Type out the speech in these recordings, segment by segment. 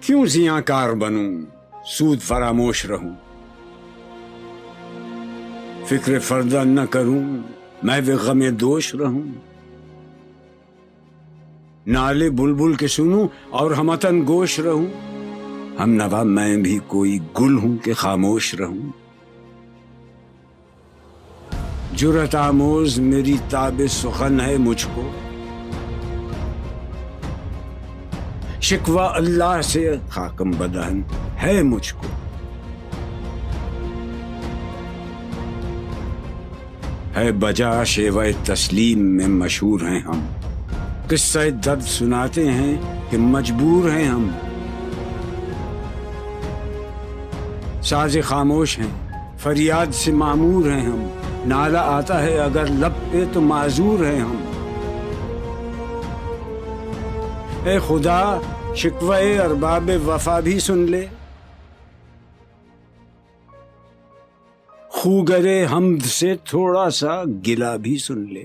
کیوں زیاں کار بنوں سود فراموش رہوں، فکر فردہ نہ کروں میں وہ غم دوش رہوں، نالے بلبل کے سنوں اور ہمتن گوش رہوں، ہم نوا میں بھی کوئی گل ہوں کہ خاموش رہوں، جرأت آموز میری تاب سخن ہے مجھ کو، شکوہ اللہ سے خاکم بدہن ہے مجھ کو، ہے بجا شیوہ تسلیم میں مشہور ہیں ہم، قصہ درد سناتے ہیں کہ مجبور ہیں ہم، ساز خاموش ہیں فریاد سے معمور ہیں ہم، نالہ آتا ہے اگر لب پہ تو معذور ہیں ہم، اے خدا شکوہ ارباب وفا بھی سن لے، خوگرے حمد سے تھوڑا سا گلہ بھی سن لے،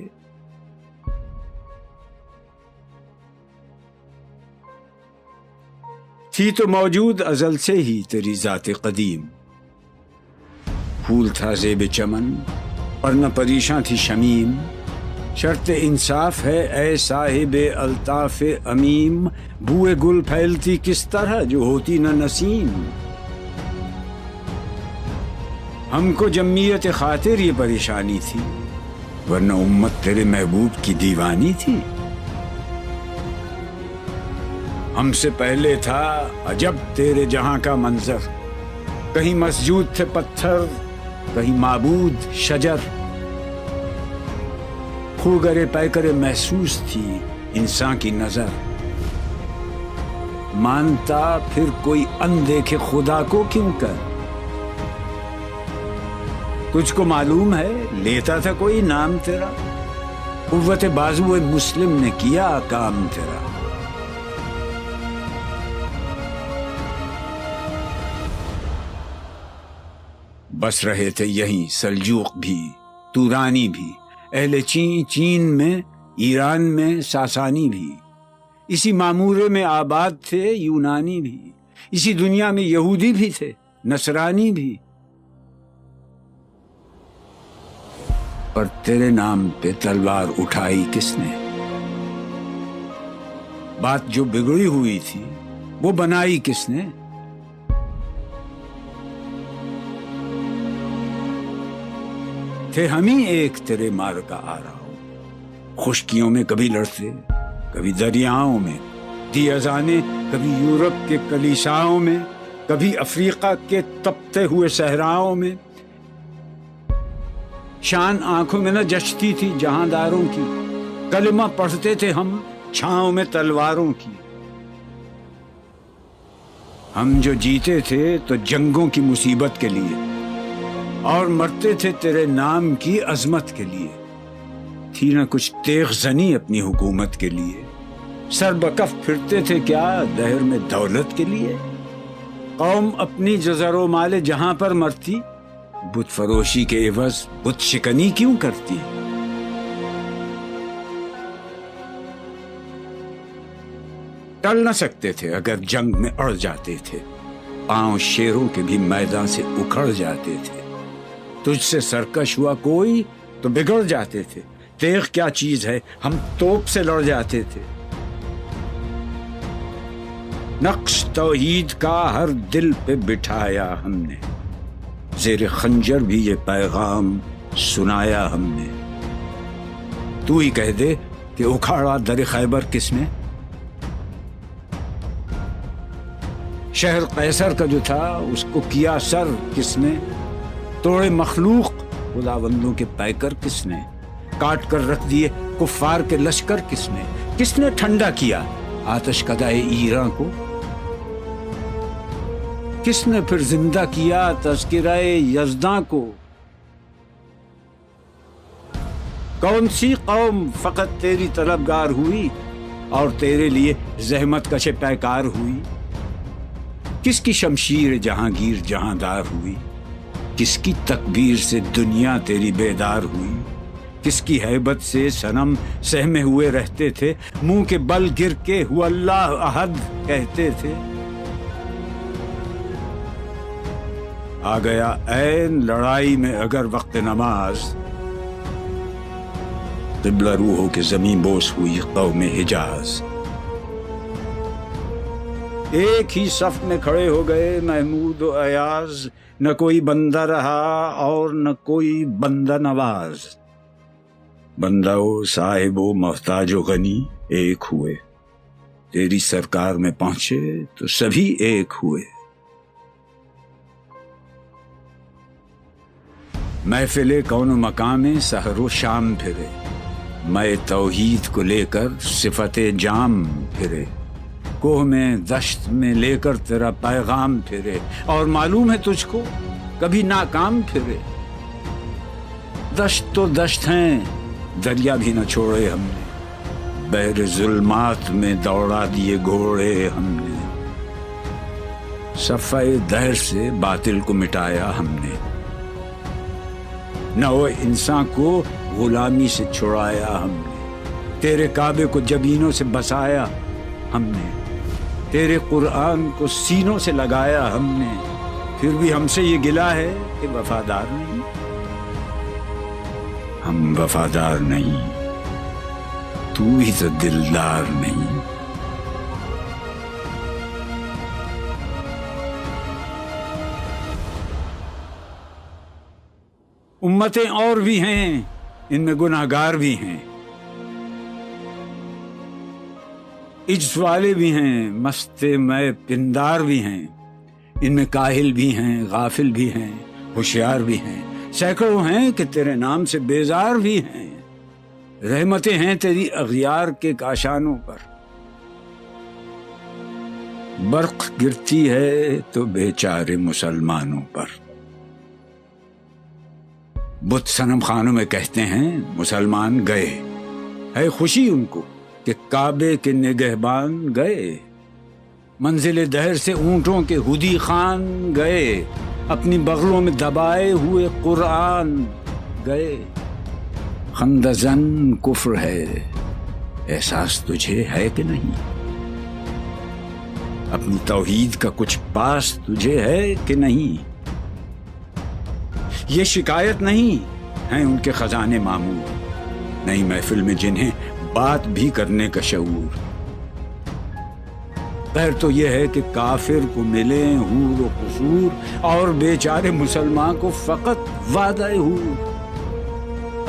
تھی تو موجود ازل سے ہی تیری ذات قدیم، پھول تھا زیب چمن اور نہ پریشاں تھی شمیم، شرط انصاف ہے اے صاحب الطاف امیم، بوئے گل پھیلتی کس طرح جو ہوتی نہ نسیم، ہم کو جمعیت خاطر یہ پریشانی تھی ورنہ امت تیرے محبوب کی دیوانی تھی، ہم سے پہلے تھا عجب تیرے جہاں کا منظر، کہیں مسجود تھے پتھر کہیں معبود شجر، خوگرے پیکرے محسوس تھی انسان کی نظر، مانتا پھر کوئی اندیکھے خدا کو کیوں کر، تجھ کو معلوم ہے لیتا تھا کوئی نام تیرا، قوت بازو مسلم نے کیا کام تیرا، بس رہے تھے یہیں سلجوق بھی تورانی بھی، اہل چین میں ایران میں ساسانی بھی، اسی معمورے میں آباد تھے یونانی بھی، اسی دنیا میں یہودی بھی تھے نصرانی بھی، پر تیرے نام پہ تلوار اٹھائی کس نے، بات جو بگڑی ہوئی تھی وہ بنائی کس نے، تھے ہم ہی ایک تیرے مار کا آ رہا ہو، خشکیوں میں کبھی لڑتے کبھی دریاؤں میں، دی اذانیں کبھی یورپ کے کلیساؤں میں، کبھی افریقہ کے تپتے ہوئے صحراؤں میں، شان آنکھوں میں نہ جچتی تھی جہانداروں کی، کلمہ پڑھتے تھے ہم چھاؤں میں تلواروں کی، ہم جو جیتے تھے تو جنگوں کی مصیبت کے لیے اور مرتے تھے تیرے نام کی عظمت کے لیے، تھی نہ کچھ تیغ زنی اپنی حکومت کے لیے، سر بکف پھرتے تھے کیا دہر میں دولت کے لیے، قوم اپنی جزر و مال جہاں پر مرتی، بت فروشی کے عوض بت شکنی کیوں کرتی، ٹل نہ سکتے تھے اگر جنگ میں اڑ جاتے تھے، پاؤں شیروں کے بھی میدان سے اکھڑ جاتے تھے، تجھ سے سرکش ہوا کوئی تو بگڑ جاتے تھے، تیغ کیا چیز ہے ہم توپ سے لڑ جاتے تھے، نقش توحید کا ہر دل پہ بٹھایا ہم نے، زیر خنجر بھی یہ پیغام سنایا ہم نے، تو ہی کہہ دے کہ اکھاڑا در خیبر کس نے، شہر قیصر کا جو تھا اس کو کیا سر کس نے، توڑے مخلوق خداوندوں کے پیکر کس نے، کاٹ کر رکھ دیے کفار کے لشکر کس نے ٹھنڈا کیا آتش کدائے ایران کو، کس نے پھر زندہ کیا تذکرہ یزداں کو، کون سی قوم فقط تیری طلبگار ہوئی اور تیرے لیے زحمت کش پیکار ہوئی، کس کی شمشیر جہانگیر جہاندار ہوئی، کس کی تکبیر سے دنیا تیری بیدار ہوئی، کس کی ہیبت سے صنم سہمے ہوئے رہتے تھے، منہ کے بل گر کے ہو اللہ احد کہتے تھے، آ گیا عین لڑائی میں اگر وقت نماز، قبلہ رو ہو کے زمین بوس ہوئی قوم حجاز۔ ایک ہی صف میں کھڑے ہو گئے محمود و ایاز، نہ کوئی بندہ رہا اور نہ کوئی بندہ نواز۔ بندہ و صاحب و محتاج و غنی ایک ہوئے، تیری سرکار میں پہنچے تو سبھی ایک ہوئے۔ محفل کون و مقام میں سحر و شام پھرے، میں توحید کو لے کر صفت جام پھرے، کوہ میں دشت میں لے کر تیرا پیغام پھرے، اور معلوم ہے تجھ کو کبھی ناکام پھرے۔ دشت تو دشت ہیں، دریا بھی نہ چھوڑے ہم نے، بحر ظلمات میں دوڑا دیے گھوڑے ہم نے، صفحہ دہر سے باطل کو مٹایا ہم نے، نو انسان کو غلامی سے چھڑایا ہم نے، تیرے کعبے کو جبینوں سے بسایا ہم نے، تیرے قرآن کو سینوں سے لگایا ہم نے، پھر بھی ہم سے یہ گلہ ہے کہ وفادار نہیں۔ ہم وفادار نہیں، تو ہی تو دلدار نہیں۔ امتیں اور بھی ہیں، ان میں گناہگار بھی ہیں، عجز والے بھی ہیں، مست میں پندار بھی ہیں، ان میں کاہل بھی ہیں، غافل بھی ہیں، ہوشیار بھی ہیں، سینکڑوں ہیں کہ تیرے نام سے بیزار بھی ہیں۔ رحمتیں ہیں تیری اغیار کے کاشانوں پر، برق گرتی ہے تو بیچارے مسلمانوں پر۔ بت صنم خانوں میں کہتے ہیں مسلمان گئے، ہے خوشی ان کو کہ کعبے کے نگہبان گئے، منزل دہر سے اونٹوں کے ہدی خان گئے، اپنی بغلوں میں دبائے ہوئے قرآن گئے۔ خندزن کفر ہے، احساس تجھے ہے کہ نہیں؟ اپنی توحید کا کچھ پاس تجھے ہے کہ نہیں؟ یہ شکایت نہیں ہیں ان کے خزانے معمور، نئی محفل میں جنہیں بات بھی کرنے کا شعور۔ خیر تو یہ ہے کہ کافر کو ملے حور و قصور، اور بیچارے مسلمان کو فقط وعدہ حور۔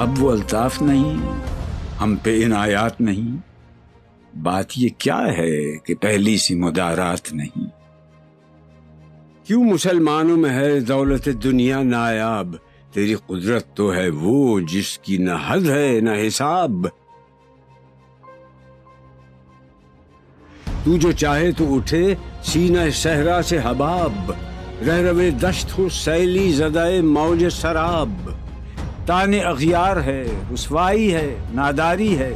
اب وہ الطاف نہیں، ہم پہ عنایات نہیں، بات یہ کیا ہے کہ پہلی سی مدارات نہیں۔ کیوں مسلمانوں میں ہے دولت دنیا نایاب، تیری قدرت تو ہے وہ جس کی نہ حد ہے نہ حساب۔ تو جو چاہے تو اٹھے سینہ صحرا سے حباب، رہ روے دشت ہو سیلی زدائے موج سراب۔ تانے اغیار ہے، رسوائی ہے، ناداری ہے،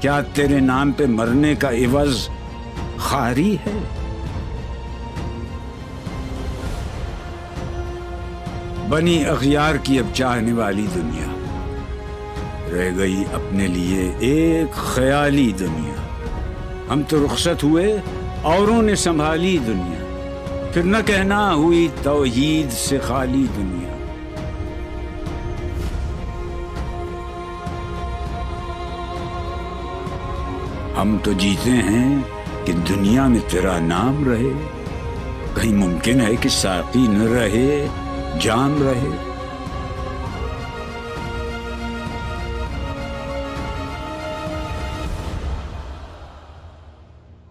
کیا تیرے نام پہ مرنے کا عوض خاری ہے؟ بنی اغیار کی اب چاہنے والی دنیا، رہ گئی اپنے لیے ایک خیالی دنیا۔ ہم تو رخصت ہوئے، اوروں نے سنبھالی دنیا، پھر نہ کہنا ہوئی توحید سے خالی دنیا۔ ہم تو جیتے ہیں کہ دنیا میں تیرا نام رہے، کہیں ممکن ہے کہ ساقی نہ رہے جام رہے۔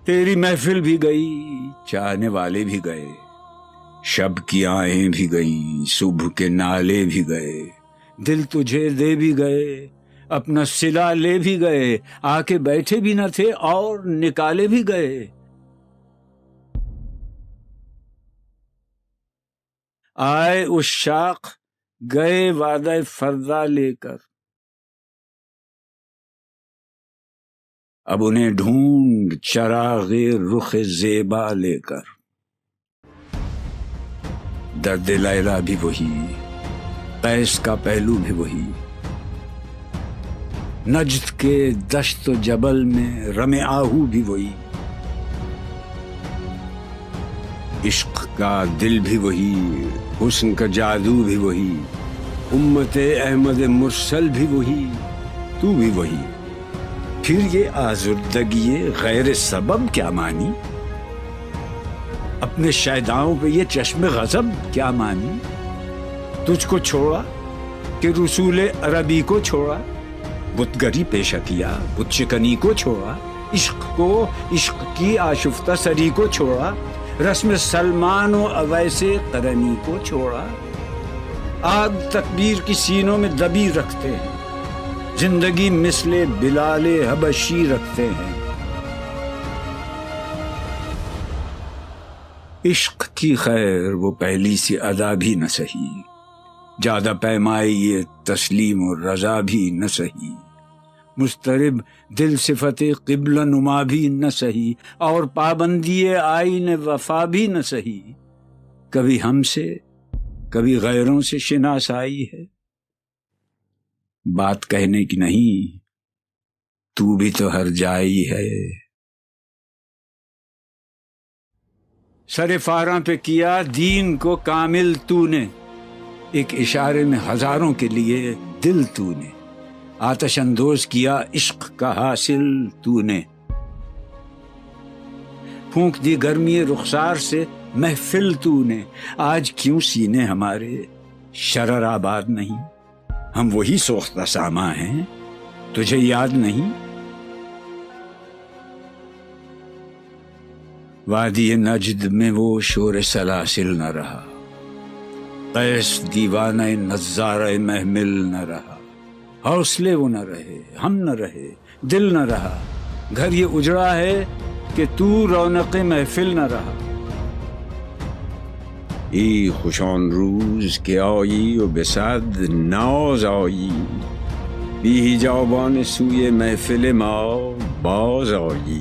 تیری محفل بھی گئی، چاہنے والے بھی گئے، شب کی آہیں بھی گئیں، صبح کے نالے بھی گئے، دل تجھے دے بھی گئے، اپنا صلہ لے بھی گئے، آ کے بیٹھے بھی نہ تھے اور نکالے بھی گئے۔ آئے عشاق گئے وعدہ فردا لے کر، اب انہیں ڈھونڈ چراغ رخ زیبا لے کر۔ درد لیلا بھی وہی، قیس کا پہلو بھی وہی، نجد کے دشت و جبل میں رم آہو بھی وہی، عشق کا دل بھی وہی، حسن کا جادو بھی وہی، امت احمد مرسل بھی وہی، تو بھی وہی، پھر یہ آزردگی غیر سبب کیا مانی؟ اپنے شیداؤں پہ یہ چشم غضب کیا مانی؟ تجھ کو چھوڑا کہ رسول عربی کو چھوڑا، بتگری پیشہ کیا، بت شکنی کو چھوڑا، عشق کو، عشق کی آشفتہ سری کو چھوڑا، رسم سلمان و اویس قرنی کو چھوڑا، آگ تکبیر کی سینوں میں دبی رکھتے ہیں، زندگی مثل بلال حبشی رکھتے ہیں۔ عشق کی خیر وہ پہلی سی ادا بھی نہ سہی، زیادہ پیمائی یہ تسلیم و رضا بھی نہ سہی، مضطرب دل صفت قبلہ نما بھی نہ سہی، اور پابندی آئین وفا بھی نہ سہی، کبھی ہم سے کبھی غیروں سے شناسائی ہے، بات کہنے کی نہیں، تو بھی تو ہر جائی ہے۔ سر فاراں پہ کیا دین کو کامل تو نے، ایک اشارے میں ہزاروں کے لیے دل تو نے، آتش اندوز کیا عشق کا حاصل تو نے، پھونک دی گرمی رخسار سے محفل تو نے، آج کیوں سینے ہمارے شرر آباد نہیں؟ ہم وہی سوختہ ساما ہیں، تجھے یاد نہیں؟ وادی نجد میں وہ شور سلاسل نہ رہا، قیس دیوانہ نظارہ محمل نہ رہا، حوصلے وہ نہ رہے، ہم نہ رہے، دل نہ رہا، گھر یہ اجڑا ہے کہ تو رونق محفل نہ رہا۔ ای خوشان روز کہ آیی و بصد ناز آیی، بی حجابان سوی محفل ما باز آیی،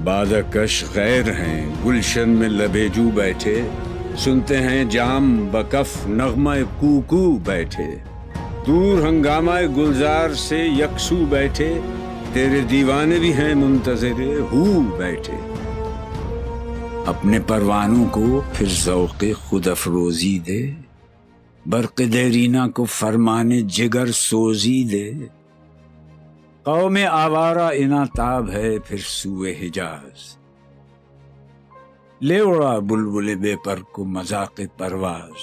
بادکش غیر ہیں گلشن میں لبے جو بیٹھے، سنتے ہیں جام بکف نغمہ کوکو بیٹھے، دور ہنگامہ گلزار سے یکسو بیٹھے، تیرے دیوانے بھی ہیں منتظر ہو بیٹھے، اپنے پروانوں کو پھر ذوق خود افروزی دے، برق دیرینہ کو فرمانے جگر سوزی دے، قوم آوارہ اناتاب ہے پھر سوئے حجاز، لے اڑا بلبل بے پر کو مذاق پرواز،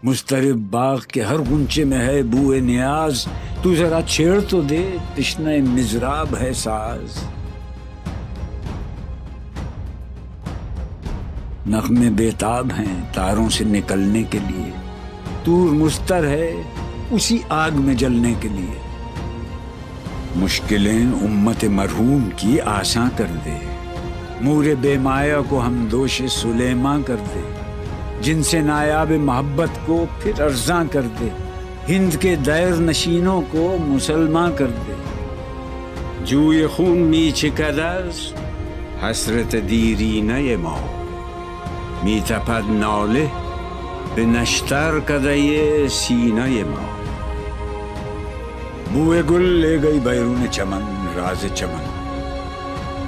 مضطرب باغ کے ہر غنچے میں ہے بوئے نیاز، تو ذرا چھیڑ تو دے تشنہ مضراب ہے ساز، نغمے بیتاب ہیں تاروں سے نکلنے کے لیے، طور مستر ہے اسی آگ میں جلنے کے لیے، مشکلیں امت مرحوم کی آساں کر دے، مور بے مایا کو ہم دوش سلیماں کر دے، جن سے نایاب محبت کو پھر ارزاں کر دے، ہند کے دیر نشینوں کو مسلمان کر دے، جوئے خون می چکدز حسرت دیرینہ ما، می تپد ناله به نشتر کدے سینہ ما، بوئے گل لے گئی بیرون چمن راز چمن،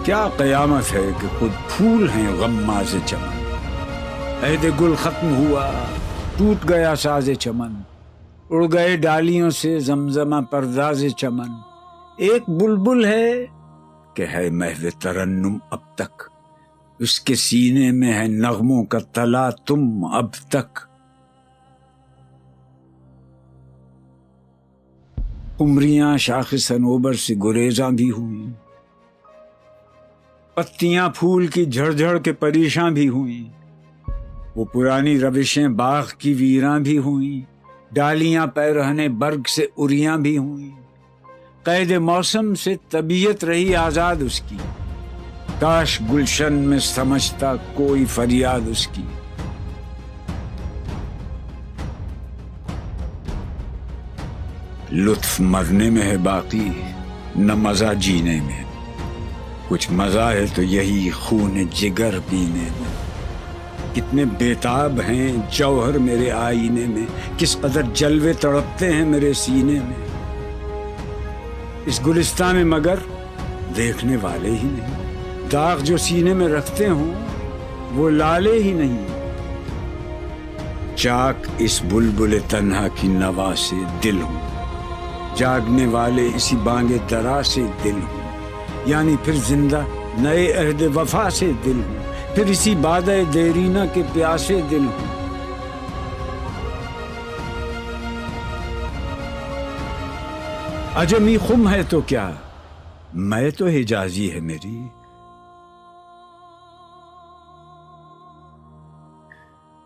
کیا قیامت ہے کہ خود پھول ہیں غماز چمن، عہد گل ختم ہوا ٹوٹ گیا ساز چمن، اڑ گئے ڈالیوں سے زمزمہ پرداز چمن، ایک بلبل ہے کہ ہے محو ترنم اب تک، اس کے سینے میں ہے نغموں کا تلا تم اب تک، قمریاں شاخ صنوبر سے گریزاں بھی ہوئیں، پتیاں پھول کی جھڑ جھڑ کے پریشاں بھی ہوئیں، وہ پرانی روشیں باغ کی ویراں بھی ہوئیں، ڈالیاں پیرہنے برگ سے اریاں بھی ہوئیں، قید موسم سے طبیعت رہی آزاد اس کی، کاش گلشن میں سمجھتا کوئی فریاد اس کی، لطف مرنے میں ہے باقی نہ مزہ جینے میں، کچھ مزہ ہے تو یہی خون جگر پینے میں، کتنے بیتاب ہیں جوہر میرے آئینے میں، کس قدر جلوے تڑپتے ہیں میرے سینے میں، اس گلستان میں مگر دیکھنے والے ہی نہیں، داغ جو سینے میں رکھتے ہوں وہ لالے ہی نہیں، چاک اس بلبل تنہا کی نوا سے دل ہوں، جاگنے والے اسی بانگ درا سے دل ہوں، یعنی پھر زندہ نئے عہد وفا سے دل ہوں، پھر اسی بادۂ دیرینہ کے پیاسے دل ہوں۔ عجمی خم ہے تو کیا، میں تو حجازی ہے میری،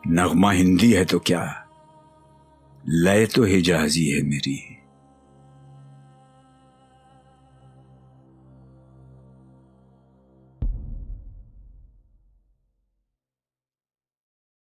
نغمہ ہندی ہے تو کیا، لے تو حجازی ہے میری۔